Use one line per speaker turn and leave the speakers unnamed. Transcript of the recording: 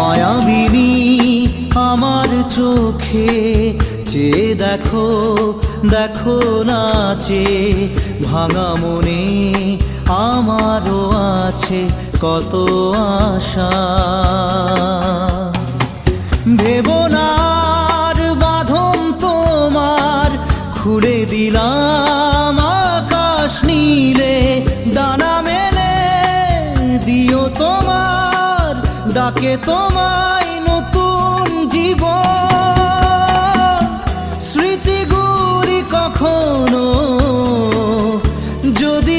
মায়াবিনী আমার চোখে চেয়ে দেখো, দেখো নাচে ভাঙা মনে আমারও আছে কত আশা। ভেবনার বাঁধন তোমার খুলে দিলাম আকাশ নীলে, ডানা মেলে দিও তোমার ডাকে তোমায় নতুন জীবন। স্মৃতিগুলি কখনো যদি